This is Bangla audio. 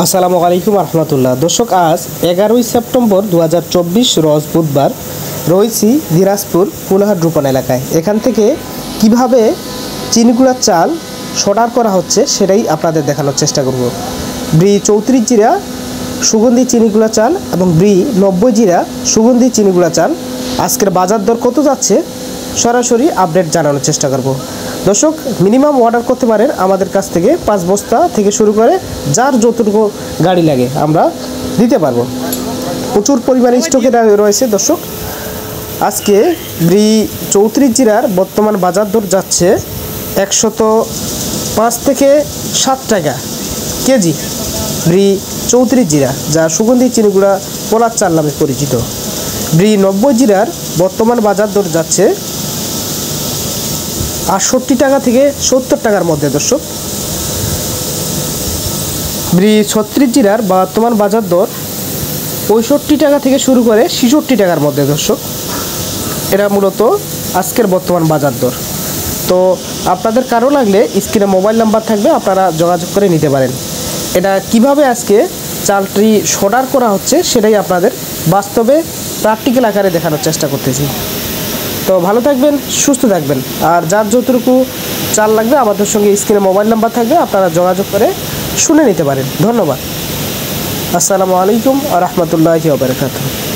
আসসালামু আলাইকুম রহমতুল্লাহ। দর্শক, আজ 11ই সেপ্টেম্বর 2024 রোজ বুধবার রয়েছি দিনাজপুর কুলাহাট রূপন এলাকায়। এখান থেকে কিভাবে চিনিগুড়ার চাল শর্টার করা হচ্ছে সেটাই আপনাদের দেখানোর চেষ্টা করব। ব্রি 34 জিরা সুগন্ধি চিনিগুড়া চাল এবং ব্রি 90 জিরা সুগন্ধি চিনিগুড়া চাল আজকের বাজার দর কত যাচ্ছে সরাসরি আপডেট জানানোর চেষ্টা করব। দর্শক, মিনিমাম অর্ডার করতে পারেন আমাদের কাছ থেকে 5 বস্তা থেকে শুরু করে যার যতটুকু গাড়ি লাগে আমরা দিতে পারবো। প্রচুর পরিমাণে স্টকে রয়েছে। দর্শক, আজকে ব্রি 34 জিরার বর্তমান বাজার দর যাচ্ছে 105 থেকে 7 টাকা কেজি। ব্রি 34 জিরা যা সুগন্ধি চিনিগুড়া পোলার চাল নামে পরিচিত। ব্রি 90 জিরার বর্তমান বাজার দর যাচ্ছে 68 টাকা থেকে 70 টাকার মধ্যে। দর্শক, ব্রি 36 জিরার বর্তমান বাজার দর 65 টাকা থেকে শুরু করে 66 টাকার মধ্যে। দর্শক, এটা মূলত আজকের বর্তমান বাজার দর। তো আপনাদের কারো লাগলে স্ক্রিনে মোবাইল নাম্বার থাকবে, আপনারা যোগাযোগ করে নিতে পারেন। এটা কিভাবে আজকে চালটি শর্টার করা হচ্ছে সেটাই আপনাদের বাস্তবে প্র্যাকটিক্যাল আকারে দেখানোর চেষ্টা করতেছি। তো ভালো থাকবেন, সুস্থ থাকবেন। আর যার যতটুকু চাল লাগবে আমাদের সঙ্গে স্ক্রিনে মোবাইল নাম্বার থাকবে, আপনারা যোগাযোগ করে শুনে নিতে পারেন। ধন্যবাদ। আসসালামু আলাইকুম ওয়া রাহমাতুল্লাহি ওয়া বারাকাতুহু।